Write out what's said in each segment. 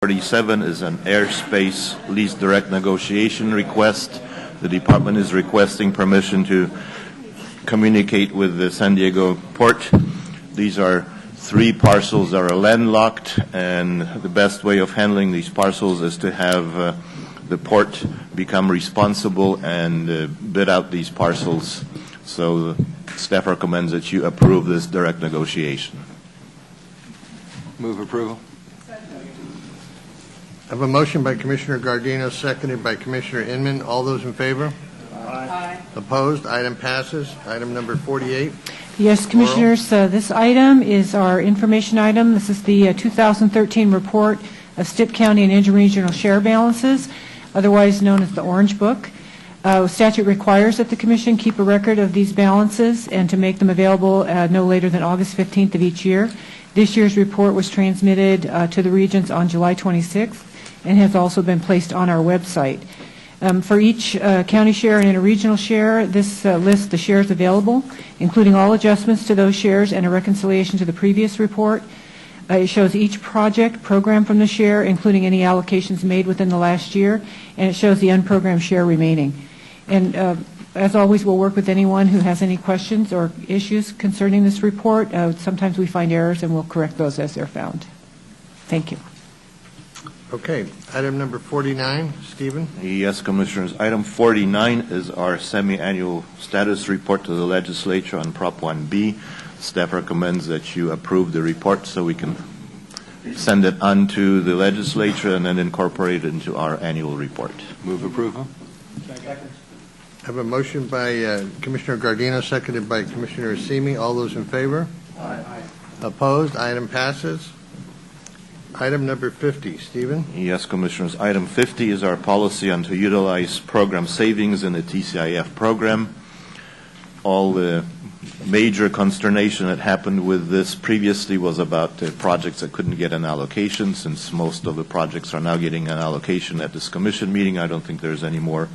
47 is an airspace lease direct negotiation request. The department is requesting permission to communicate with the San Diego port. These are 3 parcels that are landlocked, and the best way of handling these parcels is to have the port become responsible and bid out these parcels. So staff recommends that you approve this direct negotiation. Move approval. I have a motion by Commissioner Gardino, seconded by Commissioner Inman. All those in favor? Aye. Opposed? Item passes. Item number 48. Yes, Commissioners, this item is our information item. This is the 2013 report of Stitt County and interregional share balances, otherwise known as the Orange Book. Statute requires that the Commission keep a record of these balances and to make them available no later than August 15th of each year. This year's report was transmitted to the regions on July 26th and has also been placed on our website. For each county share and interregional share, this lists the shares available, including all adjustments to those shares and a reconciliation to the previous report. It shows each project program from the share, including any allocations made within the last year, and it shows the unprogrammed share remaining. And as always, we'll work with anyone who has any questions or issues concerning this report. Sometimes we find errors, and we'll correct those as they're found. Thank you. Okay. Item number 49. Stephen? Yes, Commissioners. Item 49 is our semi-annual status report to the legislature on Prop 1B. Staff recommends that you approve the report so we can send it on to the legislature and then incorporate it into our annual report. Move approval. I have a motion by Commissioner Gardino, seconded by Commissioner Asimi. All those in favor? Aye. Opposed? Item passes. Item number 50. Stephen? Yes, Commissioners. Item 50 is our policy on to utilize program savings in the TCIF program. All the major consternation that happened with this previously was about the projects that couldn't get an allocation. Since most of the projects are now getting an allocation at this commission meeting, I don't think there's any more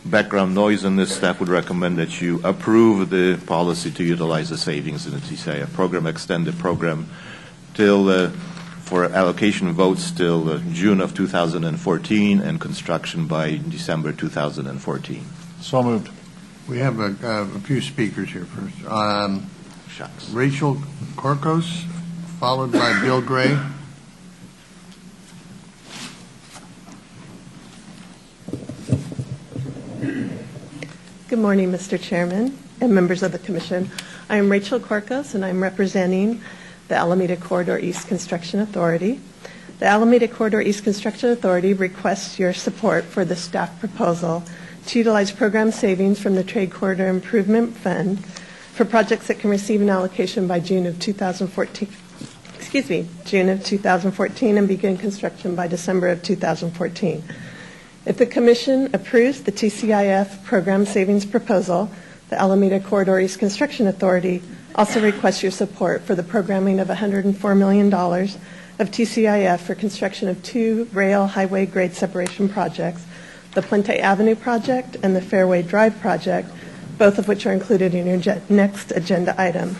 background noise in this. Staff would recommend that you approve the policy to utilize the savings in the TCIF program, extend the program till for allocation votes till June of 2014 and construction by December 2014. So moved. We have a few speakers here first. Shucks. Rachel Corcos, followed by Bill Gray. Good morning, Mr. Chairman and members of the Commission. I am Rachel Corcos, and I'm representing the Alameda Corridor East Construction Authority. The Alameda Corridor East Construction Authority requests your support for the staff proposal to utilize program savings from the Trade Corridor Improvement Fund for projects that can receive an allocation by June of 2014 and begin construction by December of 2014. If the Commission approves the TCIF program savings proposal, the Alameda Corridor East Construction Authority also requests your support for the programming of $104 million of TCIF for construction of 2 rail highway grade separation projects, the Puente Avenue project and the Fairway Drive project, both of which are included in your next agenda item.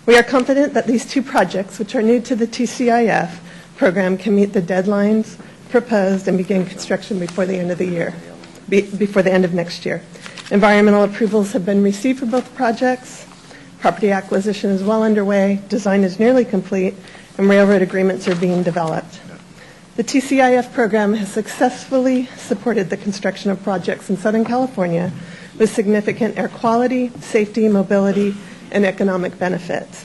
We are confident that these 2 projects, which are new to the TCIF program, can meet the deadlines proposed and begin construction before the end of the year, before the end of next year. Environmental approvals have been received for both projects. Property acquisition is well underway. Design is nearly complete, and railroad agreements are being developed. The TCIF program has successfully supported the construction of projects in Southern California with significant air quality, safety, mobility, and economic benefits.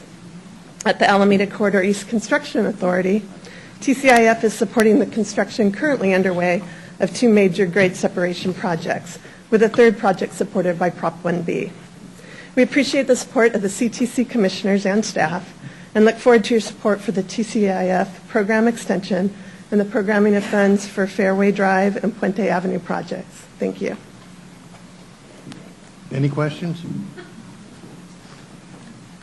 At the Alameda Corridor East Construction Authority, TCIF is supporting the construction currently underway of 2 major grade separation projects, with a 3rd project supported by Prop 1B. We appreciate the support of the CTC commissioners and staff and look forward to your support for the TCIF program extension and the programming of funds for Fairway Drive and Puente Avenue projects. Thank you. Any questions?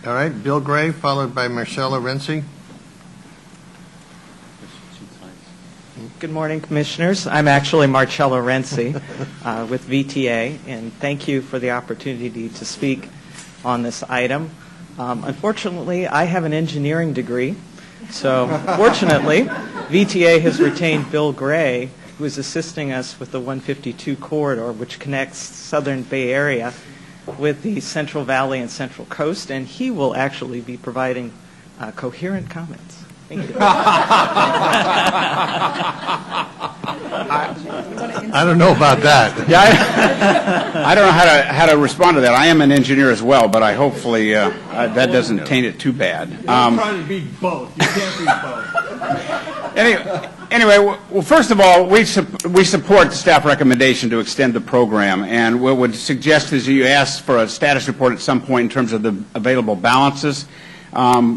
All right. Bill Gray, followed by Marcella Renzi. Good morning, Commissioners. I'm actually Marcello Renzi with VTA, and thank you for the opportunity to speak on this item. Unfortunately, I have an engineering degree, So fortunately, VTA has retained Bill Gray, who is assisting us with the 152 corridor, which connects southern Bay Area with the Central Valley and Central Coast, and he will actually be providing coherent comments. Thank you. I don't know about that. Yeah, I don't know how to respond to that. I am an engineer as well, but I hopefully that doesn't taint it too bad. Trying to be both. You can't be both. Anyway, well, first of all, we support the staff recommendation to extend the program, and what would suggest is you ask for a status report at some point in terms of the available balances.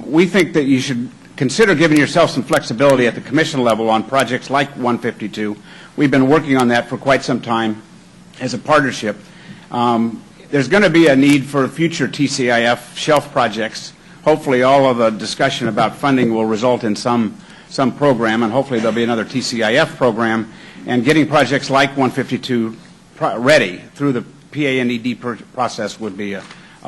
We think that you should consider giving yourself some flexibility at the commission level on projects like 152. We've been working on that for quite some time as a partnership. There's going to be a need for future TCIF shelf projects. Hopefully all of the discussion about funding will result in some program, and hopefully there'll be another TCIF program, and getting projects like 152 ready through the PANED process would be a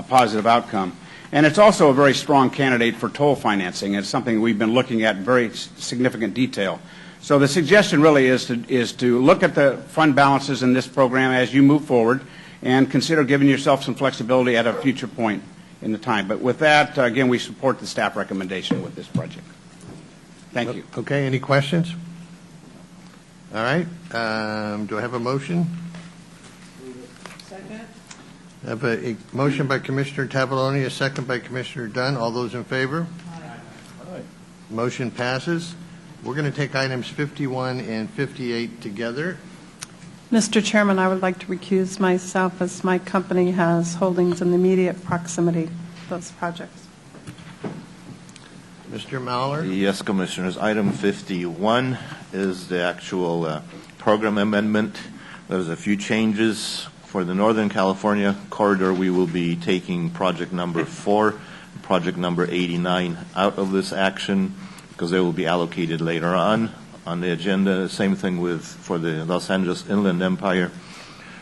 positive outcome. And it's also a very strong candidate for toll financing. It's something we've been looking at in very significant detail. So the suggestion really is to look at the fund balances in this program as you move forward and consider giving yourself some flexibility at a future point in the time. But with that, again, we support the staff recommendation with this project. Thank you. Okay, any questions? All right, do I have a motion? Second. I have a motion by Commissioner Tavaloni, a second by Commissioner Dunn. All those in favor? Aye. Motion passes. We're going to take items 51 and 58 together. Mr. Chairman, I would like to recuse myself as my company has holdings in the immediate proximity of those projects. Mr. Mallard? Yes, Commissioners. Item 51 is the actual program amendment. There's a few changes. For the Northern California corridor, we will be taking project number 4, project number 89 out of this action because they will be allocated later on the agenda. Same thing for the Los Angeles Inland Empire.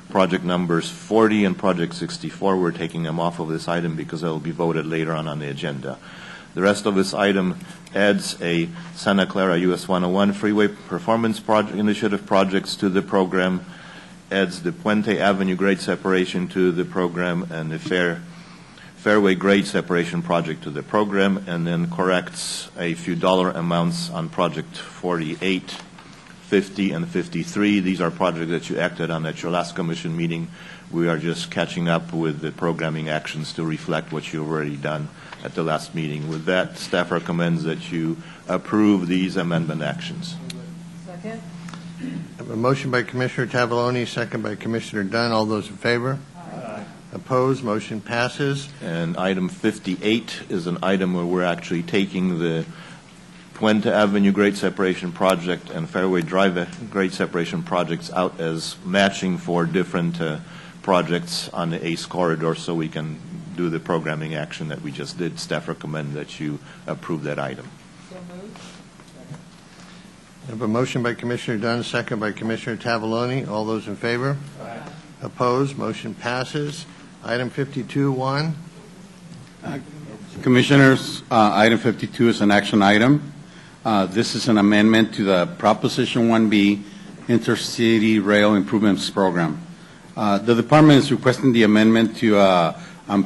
Project numbers 40 and project 64, we're taking them off of this item because they will be voted later on the agenda. The rest of this item adds a Santa Clara US 101 Freeway Performance Initiative projects to the program, adds the Puente Avenue grade separation to the program, and the Fairway grade separation project to the program, and then corrects a few dollar amounts on project 48, 50, and 53. These are projects that you acted on at your last commission meeting. We are just catching up with the programming actions to reflect what you've already done at the last meeting. With that, staff recommends that you approve these amendment actions. Second. I have a motion by Commissioner Tavaloni, second by Commissioner Dunn. All those in favor? Aye. Opposed? Motion passes. And item 58 is an item where we're actually taking the Puente Avenue grade separation project and Fairway Drive grade separation projects out as matching for different projects on the ACE corridor so we can do the programming action that we just did. Staff recommend that you approve that item. So moved. I have a motion by Commissioner Dunn, second by Commissioner Tavaloni. All those in favor? Aye. Opposed? Motion passes. Item 52-1. Commissioners, item 52 is an action item. This is an amendment to the Proposition 1B Intercity Rail Improvements Program. The department is requesting the amendment to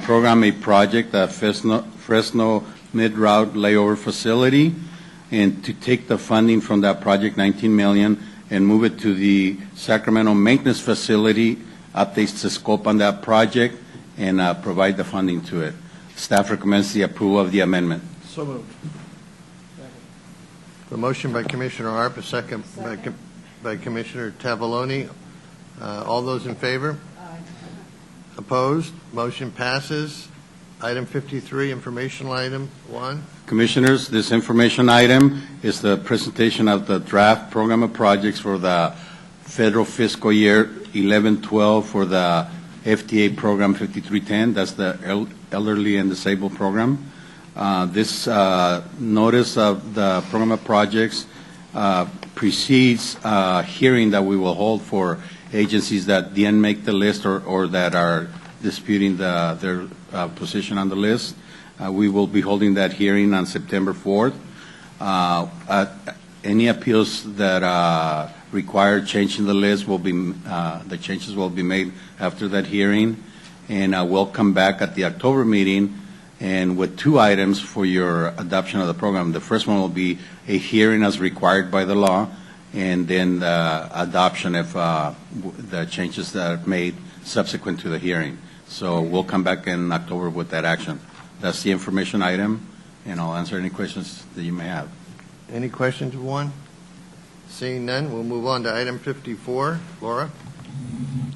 program a project at Fresno Mid-Route Layover Facility, and to take the funding from that project, $19 million, and move it to the Sacramento Maintenance Facility, updates the scope on that project, and provide the funding to it. Staff recommends the approval of the amendment. So moved. A motion by Commissioner Harp, a second by Commissioner Tavaloni. All those in favor? Aye. Opposed? Motion passes. Item 53, informational item 1. Commissioners, this information item is the presentation of the draft program of projects for the federal fiscal year 11-12 for the FTA program 5310. That's the elderly and disabled program. This notice of the program of projects precedes a hearing that we will hold for agencies that didn't make the list or that are disputing their position on the list. We will be holding that hearing on September 4th. Any appeals that require changing the list will be, the changes will be made after that hearing, and we'll come back at the October meeting and with 2 items for your adoption of the program. The first one will be a hearing as required by the law, and then the adoption if the changes that are made subsequent to the hearing. So we'll come back in October with that action. That's the information item, and I'll answer any questions that you may have. Any questions of one? Seeing none, we'll move on to item 54. Laura?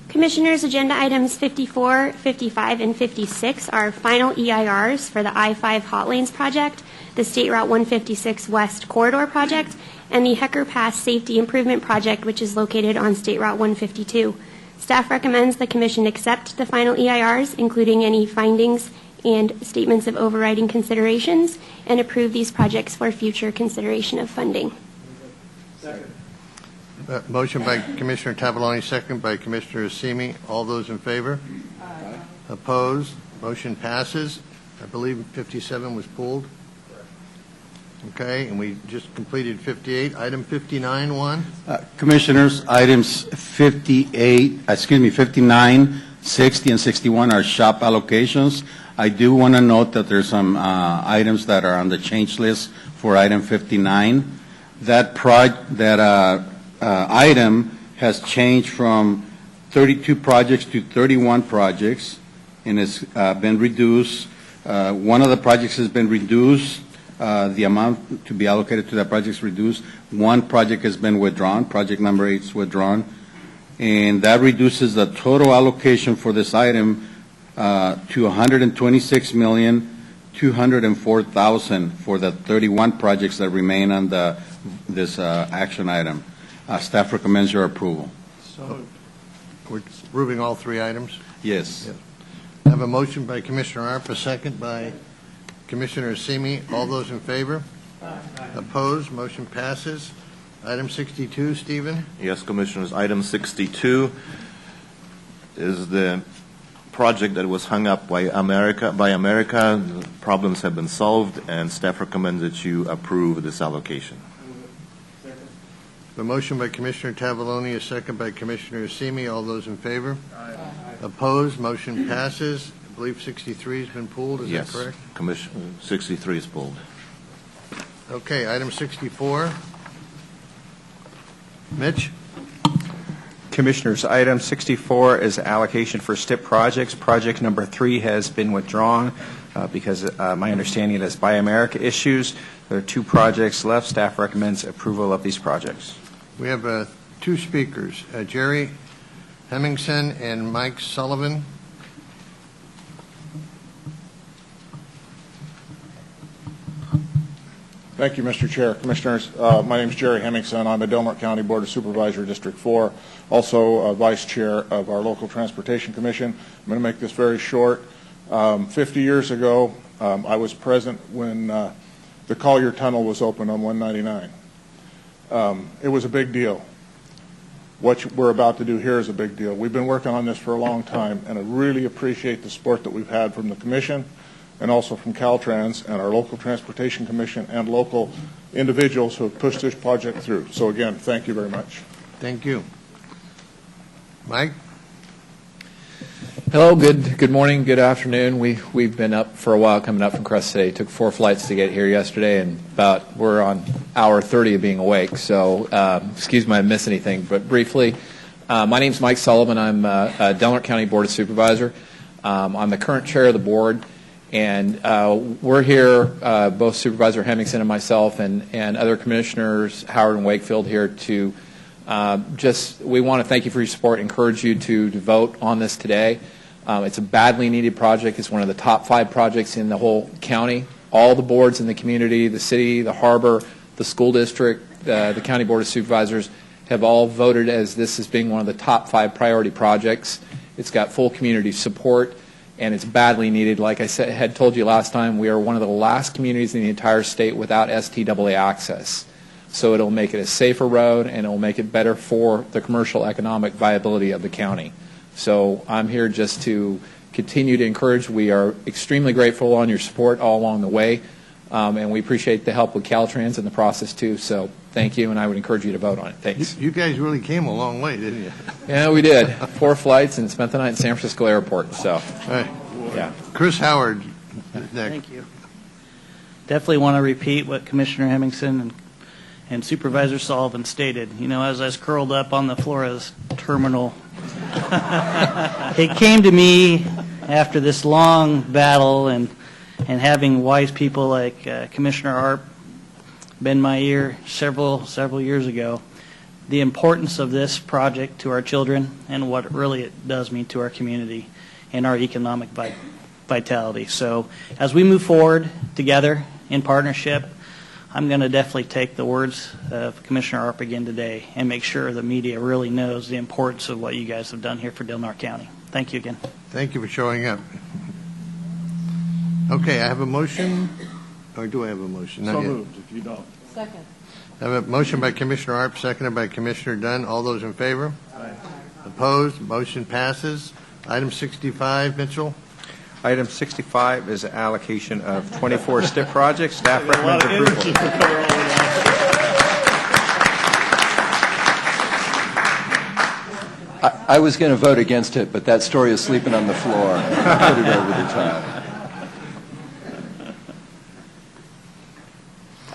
Commissioners, agenda items 54, 55, and 56 are final EIRs for the I-5 Hot Lanes project, the State Route 156 West Corridor project, and the Hecker Pass Safety Improvement project, which is located on State Route 152. Staff recommends the Commission accept the final EIRs, including any findings and statements of overriding considerations, and approve these projects for future consideration of funding. Motion by Commissioner Tavallone, second by Commissioner Assimi. All those in favor? Aye. Opposed? Motion passes. I believe 57 was pulled. Okay, and we just completed 58. Item 59, Juan? Commissioners, items 59, 60, and 61 are shop allocations. I do want to note that there's some items that are on the change list for item 59. That item has changed from 32 projects to 31 projects, and it's been reduced. One of the projects has been reduced. The amount to be allocated to that project is reduced. One project has been withdrawn. Project number 8 is withdrawn. And that reduces the total allocation for this item to $126,204,000 for the 31 projects that remain on this action item. Staff recommends your approval. So we're approving all 3 items? Yes. I have a motion by Commissioner Arp, a second by Commissioner Assimi. All those in favor? Aye. Opposed? Motion passes. Item 62, Stephen? Yes, Commissioners. Item 62 is the project that was hung up by America. The problems have been solved, and staff recommends that you approve this allocation. A motion by Commissioner Tavallone, a second by Commissioner Assimi. All those in favor? Aye. Opposed? Motion passes. I believe 63 has been pulled. Is Yes. that correct? Commission 63 is pulled. Okay, item 64. Mitch? Commissioners, item 64 is allocation for STIP projects. Project number 3 has been withdrawn because my understanding is Buy America issues. There are 2 projects left. Staff recommends approval of these projects. We have 2 speakers, Jerry Hemmingson and Mike Sullivan. Thank you, Mr. Chair. Commissioners, my name is Jerry Hemmingson. I'm a Del Norte County Board of Supervisor, District 4, also Vice Chair of our local Transportation Commission. I'm going to make this very short. 50 years ago, I was present when the Collier Tunnel was opened on 199. It was a big deal. What we're about to do here is a big deal. We've been working on this for a long time, and I really appreciate the support that we've had from the Commission and also from Caltrans and our local Transportation Commission and local individuals who have pushed this project through. So again, thank you very much. Thank you. Mike? Hello, good morning, good afternoon. We've been up for a while, coming up from Crest City. Took 4 flights to get here yesterday, and we're on hour 30 of being awake. So excuse me if I miss anything, but briefly, my name's Mike Sullivan. I'm a Del Norte County Board of Supervisor. I'm the current chair of the board, and we're here, both Supervisor Hemmingson and myself, and other commissioners, Howard and Wakefield, here to we want to thank you for your support, encourage you to vote on this today. It's a badly needed project. It's one of the top 5 projects in the whole county. All the boards in the community, the city, the harbor, the school district, the county board of supervisors have all voted as this as being one of the top 5 priority projects. It's got full community support, and it's badly needed. Like I had told you last time, we are one of the last communities in the entire state without STAA access. So it'll make it a safer road, and it'll make it better for the commercial economic viability of the county. So I'm here just to continue to encourage. We are extremely grateful on your support all along the way. And we appreciate the help with Caltrans in the process, too. So thank you, and I would encourage you to vote on it. Thanks. You guys really came a long way, didn't you? Yeah, we did. 4 flights and spent the night in San Francisco Airport. So, yeah. Chris Howard, next. Thank you. Definitely want to repeat what Commissioner Hemmingson and Supervisor Sullivan stated. You know, as I was curled up on the floor of this terminal, it came to me after this long battle and having wise people like Commissioner Arp bend my ear several years ago, the importance of this project to our children and what really it does mean to our community and our economic vitality. So as we move forward together in partnership, I'm going to definitely take the words of Commissioner Arp again today and make sure the media really knows the importance of what you guys have done here for Del Norte County. Thank you again. Thank you for showing up. Okay, I have a motion. Or do I have a motion? Not So yet. moved, if you don't. Second. I have a motion by Commissioner Arp, seconded by Commissioner Dunn. All those in favor? Opposed? Motion passes. Item 65, Mitchell. Item 65 is allocation of 24 STIP projects. Staff recommends approval. I was going to vote against it, but that story is sleeping on the floor. Put it over the top.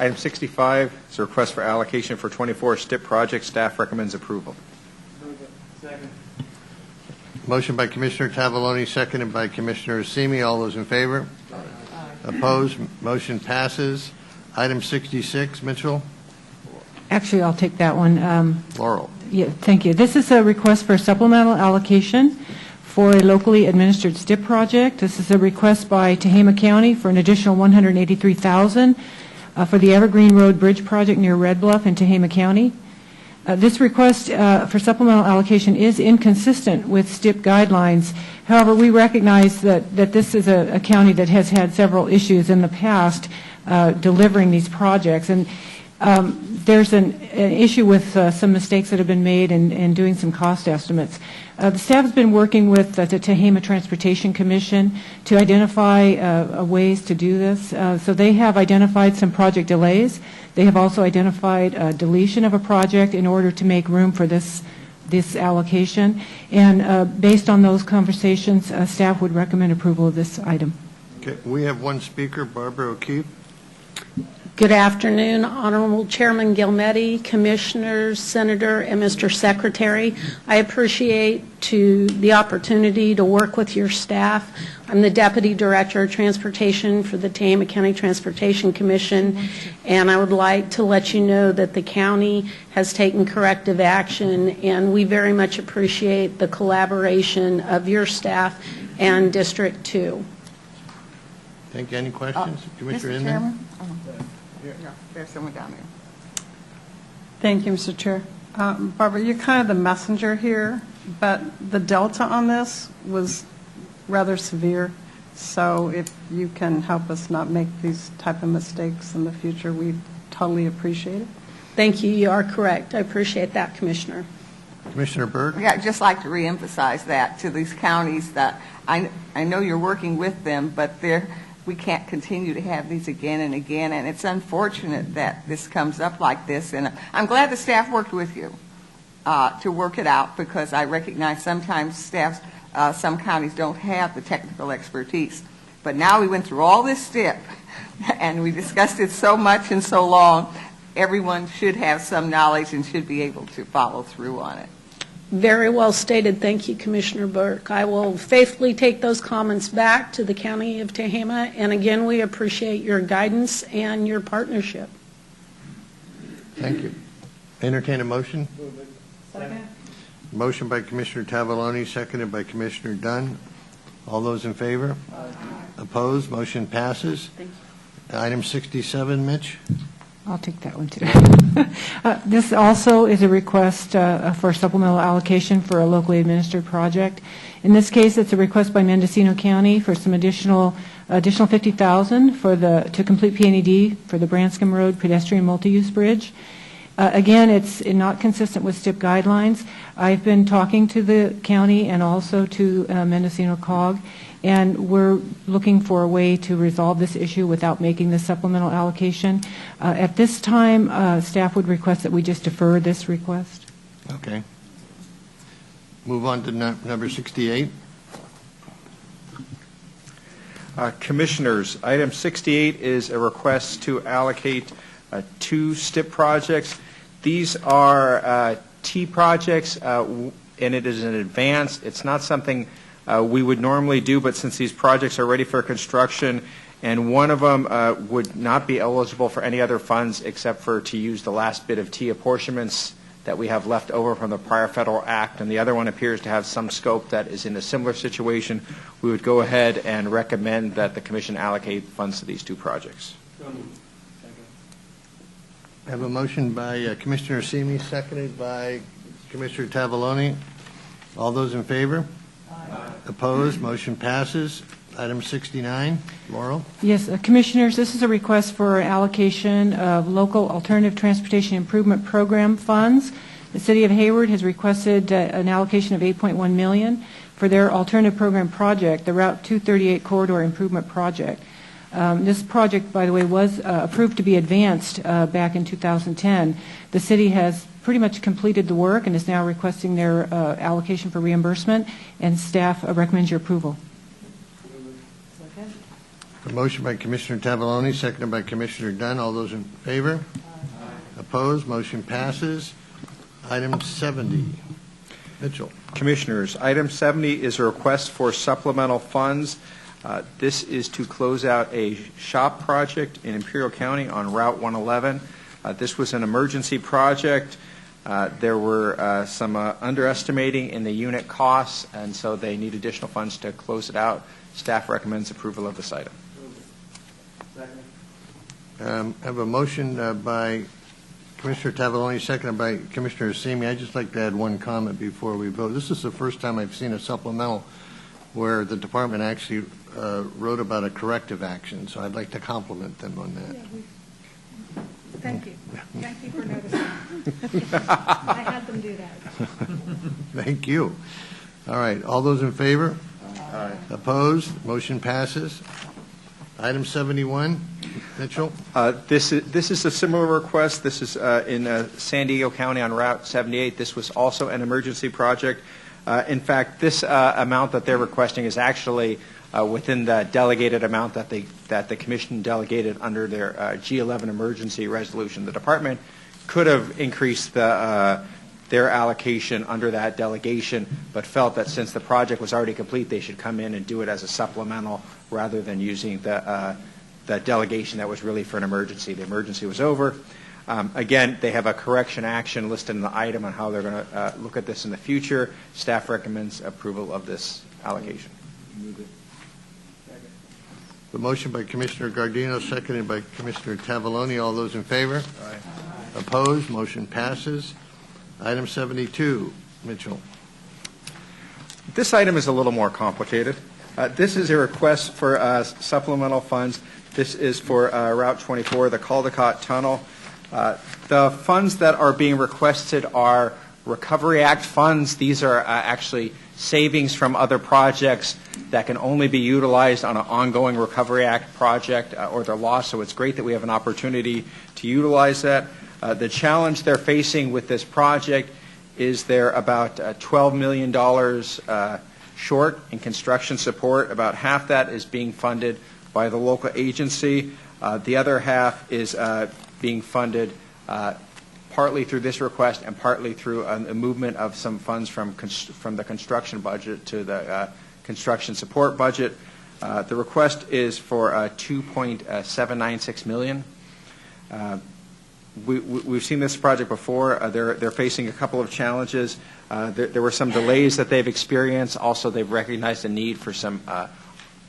Item 65 is a request for allocation for 24 STIP projects. Staff recommends approval. Motion by Commissioner Tavaloni, seconded by Commissioner Asimi. All those in favor? Opposed? Motion passes. Item 66, Mitchell. Actually, I'll take that one. Laurel. Yeah, thank you. This is a request for supplemental allocation for a locally administered STIP project. This is a request by Tehama County for an additional $183,000 for the Evergreen Road Bridge project near Red Bluff in Tehama County. This request for supplemental allocation is inconsistent with STIP guidelines. However, we recognize that this is a county that has had several issues in the past delivering these projects. And there's an issue with some mistakes that have been made in doing some cost estimates. The staff has been working with the Tehama Transportation Commission to identify ways to do this. So they have identified some project delays. They have also identified deletion of a project in order to make room for this allocation. And based on those conversations, staff would recommend approval of this item. Okay, we have one speaker, Barbara O'Keefe. Good afternoon, Honorable Chairman Gilmetti, Commissioners, Senator, and Mr. Secretary. I appreciate the opportunity to work with your staff. I'm the Deputy Director of Transportation for the Tehama County Transportation Commission, and I would like to let you know that the county has taken corrective action, and we very much appreciate the collaboration of your staff and District 2. Thank you. Any questions? Commissioner Mr. Inman? Chairman? No, there's someone down there. Thank you, Mr. Chair. Barbara, you're kind of the messenger here, but the delta on this was rather severe. So if you can help us not make these type of mistakes in the future, we totally appreciate it. Thank you. You are correct. I appreciate that, Commissioner. Commissioner Burke? Yeah, I'd just like to reemphasize that to these counties that I know you're working with them, but we can't continue to have these again and again, and it's unfortunate that this comes up like this. And I'm glad the staff worked with you to work it out, because I recognize sometimes staffs, some counties don't have the technical expertise. But now we went through all this STIP, and we discussed it so much and so long, everyone should have some knowledge and should be able to follow through on it. Very well stated. Thank you, Commissioner Burke. I will faithfully take those comments back to the County of Tehama, and again, we appreciate your guidance and your partnership. Thank you. Entertain a motion? Second. Motion by Commissioner Tavaloni, seconded by Commissioner Dunn. All those in favor? Opposed? Motion passes. Thank you. Item 67, Mitch? I'll take that one too. This also is a request for supplemental allocation for a locally administered project. In this case, it's a request by Mendocino County for some additional $50,000 to complete P&ED for the Branscombe Road pedestrian multi-use bridge. Again, it's not consistent with STIP guidelines. I've been talking to the county and also to Mendocino COG, and we're looking for a way to resolve this issue without making the supplemental allocation. At this time, staff would request that we just defer this request. Okay. Move on to number 68. Commissioners, item 68 is a request to allocate 2 STIP projects. These are T projects, and it is in advance. It's not something we would normally do, but since these projects are ready for construction, and one of them would not be eligible for any other funds except for to use the last bit of T apportionments that we have left over from the prior federal act, and the other one appears to have some scope that is in a similar situation, we would go ahead and recommend that the Commission allocate funds to these 2 projects. I have a motion by Commissioner Simi, seconded by Commissioner Tavaloni. All those in favor? Aye. Opposed? Motion passes. Item 69. Laurel? Yes, Commissioners, this is a request for allocation of local alternative transportation improvement program funds. The City of Hayward has requested an allocation of $8.1 million for their alternative program project, the Route 238 Corridor Improvement Project. This project, by the way, was approved to be advanced back in 2010. The city has pretty much completed the work and is now requesting their allocation for reimbursement, and staff recommends your approval. A motion by Commissioner Tavaloni, seconded by Commissioner Dunn. All those in favor? Aye. Opposed? Motion passes. Item 70. Mitchell. Commissioners, item 70 is a request for supplemental funds. This is to close out a shop project in Imperial County on Route 111. This was an emergency project. There were some underestimating in the unit costs, and so they need additional funds to close it out. Staff recommends approval of this item. I have a motion by Commissioner Tavaloni, seconded by Commissioner Simi. I'd just like to add one comment before we vote. This is the first time I've seen a supplemental where the department actually wrote about a corrective action, so I'd like to compliment them on that. Yeah, thank you. Thank you for noticing. I had them do that. Thank you. All right. All those in favor? Aye. Opposed? Motion passes. Item 71. Mitchell. This is a similar request. This is in San Diego County on Route 78. This was also an emergency project. In fact, this amount that they're requesting is actually within the delegated amount that the Commission delegated under their G11 emergency resolution. The Department could have increased their allocation under that delegation, but felt that since the project was already complete, they should come in and do it as a supplemental rather than using the delegation that was really for an emergency. The emergency was over. Again, they have a correction action listed in the item on how they're going to look at this in the future. Staff recommends approval of this allocation. The motion by Commissioner Gardino, seconded by Commissioner Tavaloni. All those in favor? Aye. Opposed? Motion passes. Item 72. Mitchell. This item is a little more complicated. This is a request for supplemental funds. This is for Route 24, the Caldecott Tunnel. The funds that are being requested are Recovery Act funds. These are actually savings from other projects that can only be utilized on an ongoing Recovery Act project or they're lost, so it's great that we have an opportunity to utilize that. The challenge they're facing with this project is they're about $12 million short in construction support. About half that is being funded by the local agency. The other half is being funded partly through this request and partly through a movement of some funds from the construction budget to the construction support budget. The request is for $2.796 million. We've seen this project before. They're facing a couple of challenges. There were some delays that they've experienced. Also, they've recognized the need for some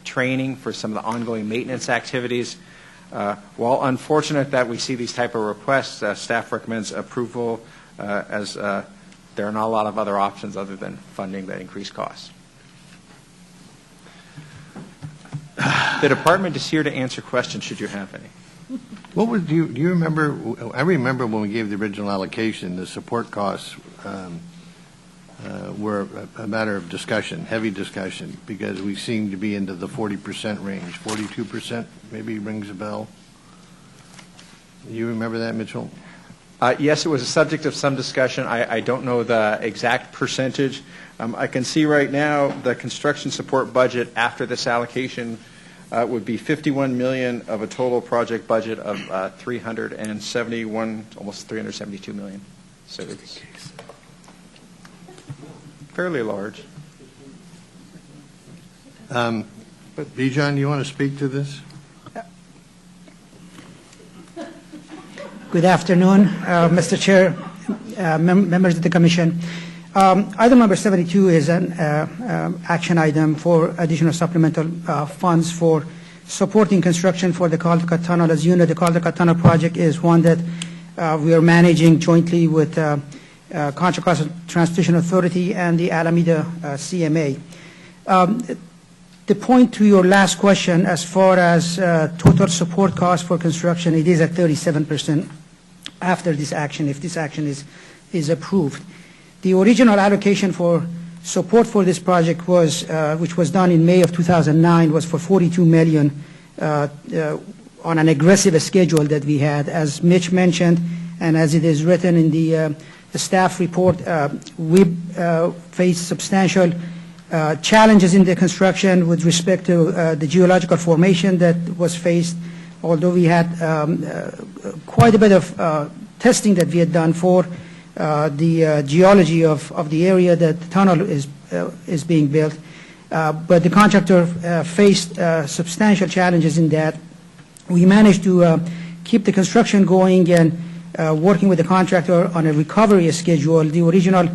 training for some of the ongoing maintenance activities. While unfortunate that we see these type of requests, staff recommends approval as there are not a lot of other options other than funding the increased costs. The department is here to answer questions should you have any. What was, do you remember, I remember when we gave the original allocation, the support costs were a matter of discussion, heavy discussion, because we seem to be into the 40% range. 42% maybe rings a bell. You remember that, Mitchell? Yes, it was a subject of some discussion. I don't know the exact percentage. I can see right now the construction support budget after this allocation would be $51 million of a total project budget of almost $372 million. So it's fairly large. Bijan, you want to speak to this? Good afternoon, Mr. Chair, members of the Commission. Item number 72 is an action item for additional supplemental funds for supporting construction for the Caldecott Tunnel. As you know, the Caldecott Tunnel project is one that we are managing jointly with Contra Costa Transportation Authority and the Alameda CMA. The point to your last question, as far as total support cost for construction, it is at 37% after this action, if this action is approved. The original allocation for support for this project was, which was done in May of 2009, was for $42 million on an aggressive schedule that we had. As Mitch mentioned, and as it is written in the staff report, we faced substantial challenges in the construction with respect to the geological formation that was faced, although we had quite a bit of testing that we had done for the geology of the area that the tunnel is being built. But the contractor faced substantial challenges in that. We managed to keep the construction going and working with the contractor on a recovery schedule. The original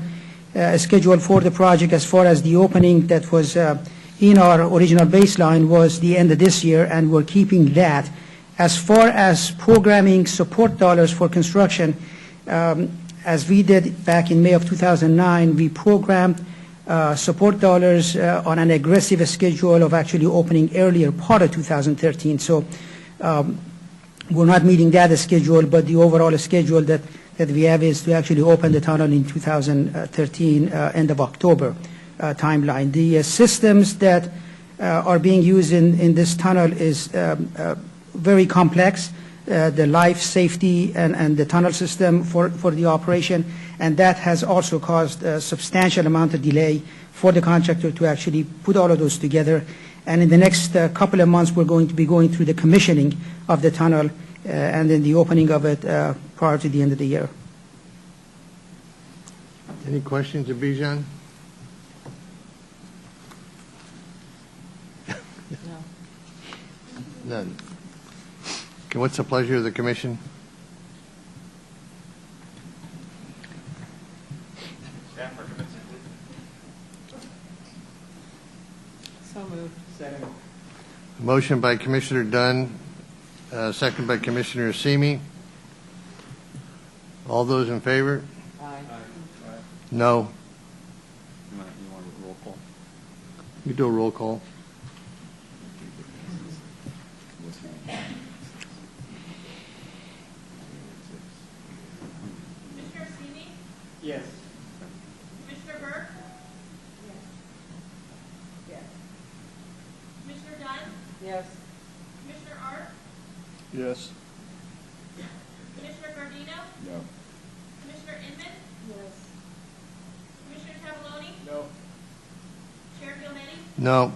schedule for the project, as far as the opening that was in our original baseline, was the end of this year, and we're keeping that. As far as programming support dollars for construction, as we did back in May of 2009, we programmed support dollars on an aggressive schedule of actually opening earlier part of 2013. So we're not meeting that schedule, but the overall schedule that we have is to actually open the tunnel in 2013, end of October timeline. The systems that are being used in this tunnel is very complex, the life safety and the tunnel system for the operation, and that has also caused a substantial amount of delay for the contractor to actually put all of those together. And in the next couple of months, we're going to be going through the commissioning of the tunnel and then the opening of it prior to the end of the year. Any questions of Bijan? None. Okay, what's the pleasure of the Commission? So moved. Second. Motion by Commissioner Dunn, second by Commissioner Simi. All those in favor? Aye. No. You want a roll call? You do a roll call. Commissioner Simi? Yes. Commissioner Burke? Yes. Commissioner Dunn? Yes. Commissioner Art? Yes. Commissioner Gardino? No. Commissioner Inman? Yes. Commissioner Tavoloni? No. Chair Gilmedi? No.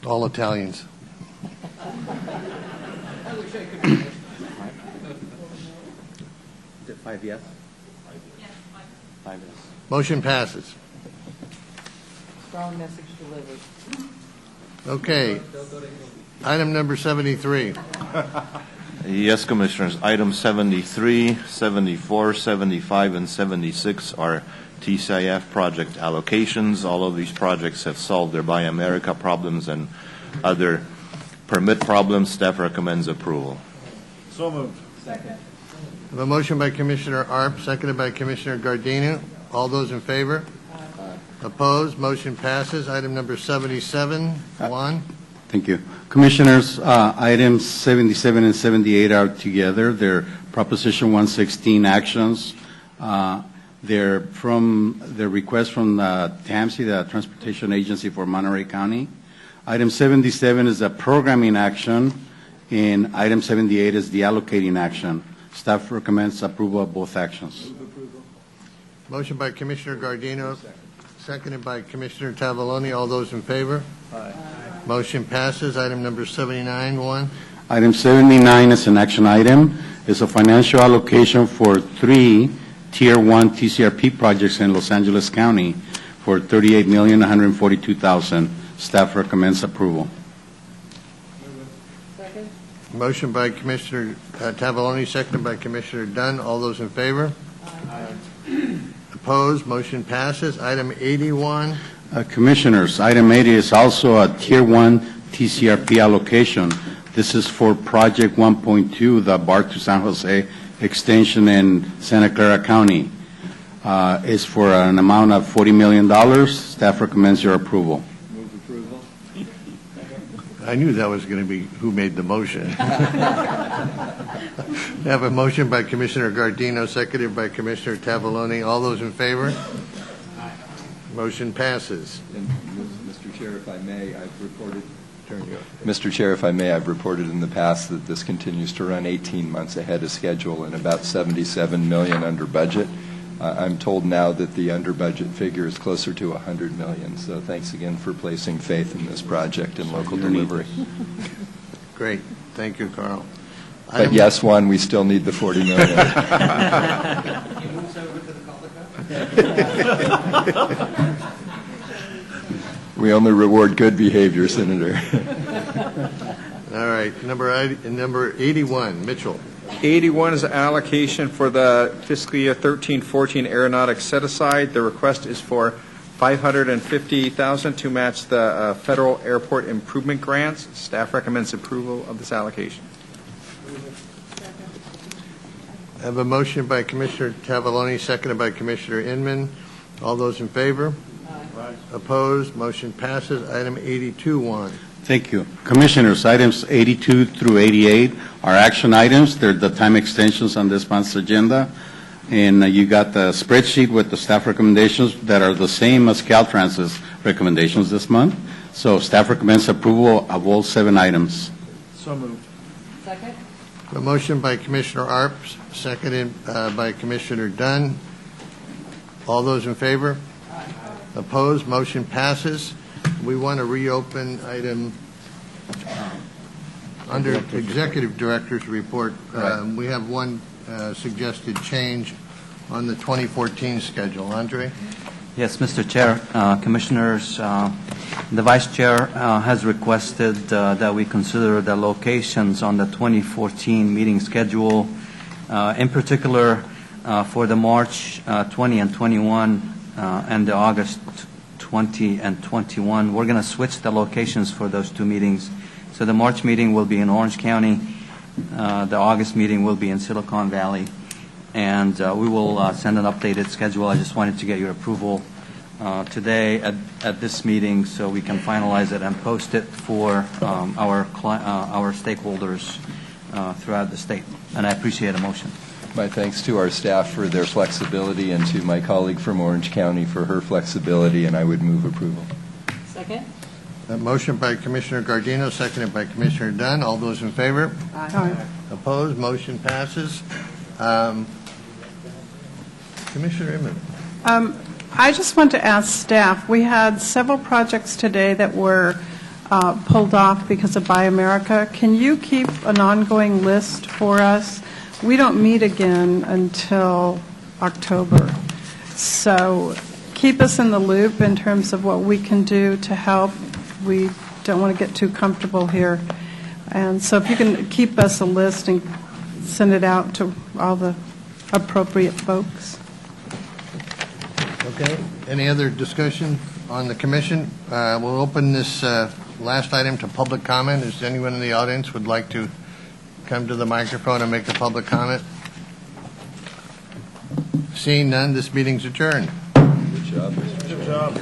All Italians. I wish I could be. Is it 5 yes? Yes, five. 5 yes. Motion passes. Strong message delivered. Okay. Item number 73. Yes, Commissioners. Items 73, 74, 75, and 76 are TCIF project allocations. All of these projects have solved their Buy America problems and other permit problems. Staff recommends approval. So moved. Second. I have a motion by Commissioner Arp, seconded by Commissioner Gardino. All those in favor? Opposed? Motion passes. Item number 77. Juan? Thank you. Commissioners, items 77 and 78 are together. They're Proposition 116 actions. They're request from TAMC, the Transportation Agency for Monterey County. Item 77 is a programming action, and item 78 is the allocating action. Staff recommends approval of both actions. Motion by Commissioner Gardino, seconded by Commissioner Tavaloni. All those in favor? Aye. Motion passes. Item number 79, one. Item 79 is an action item. It's a financial allocation for 3 Tier 1 TCRP projects in Los Angeles County for $38,142,000. Staff recommends approval. Motion by Commissioner Tavaloni, seconded by Commissioner Dunn. All those in favor? Aye. Opposed? Motion passes. Item 81. Commissioners, item 80 is also a Tier 1 TCRP allocation. This is for Project 1.2, the BART to San Jose extension in Santa Clara County. It's for an amount of $40 million. Staff recommends your approval. Move approval. I knew that was going to be who made the motion. We have a motion by Commissioner Gardino, seconded by Commissioner Tavaloni. All those in favor? Motion passes. And Mr. Chair, if I may, I've reported. Turn you over. Mr. Chair, if I may, I've reported in the past that this continues to run 18 months ahead of schedule and about $77 million under budget. I'm told now that the under budget figure is closer to $100 million. So thanks again for placing faith in this project and local delivery. Great. Thank you, Carl. But yes, Juan, we still need the $40 million. We only reward good behavior, Senator. All right. Number 81, Mitchell. 81 is an allocation for the fiscal year 13-14 aeronautics set aside. The request is for $550,000 to match the federal airport improvement grants. Staff recommends approval of this allocation. I have a motion by Commissioner Tavaloni, seconded by Commissioner Inman. All those in favor? Aye. Opposed? Motion passes. Item 82, Juan. Thank you. Commissioners, items 82 through 88 are action items. They're the time extensions on this month's agenda. And you got the spreadsheet with the staff recommendations that are the same as Caltrans's recommendations this month. So staff recommends approval of all 7 items. So moved. Second? A motion by Commissioner Arps, seconded by Commissioner Dunn. All those in favor? Opposed? Motion passes. We want to reopen item under Executive Director's report. We have one suggested change on the 2014 schedule. Andre? Yes, Mr. Chair, Commissioners, the Vice Chair has requested that we consider the locations on the 2014 meeting schedule, in particular for the March 20 and 21 and the August 20 and 21. We're going to switch the locations for those 2 meetings. So the March meeting will be in Orange County. The August meeting will be in Silicon Valley. And we will send an updated schedule. I just wanted to get your approval today at this meeting so we can finalize it and post it for our stakeholders throughout the state. And I appreciate a motion. My thanks to our staff for their flexibility and to my colleague from Orange County for her flexibility, and I would move approval. Second? A motion by Commissioner Gardino, seconded by Commissioner Dunn. All those in favor? Aye. Opposed? Motion passes. Commissioner Inman. I just want to ask staff, we had several projects today that were pulled off because of Buy America. Can you keep an ongoing list for us? We don't meet again until October. So keep us in the loop in terms of what we can do to help. We don't want to get too comfortable here. And so if you can keep us a list and send it out to all the appropriate folks. Okay. Any other discussion on the commission? We'll open this last item to public comment. Is anyone in the audience would like to come to the microphone and make a public comment? Seeing none, this meeting's adjourned. Good job, Mr. Chair. Good job.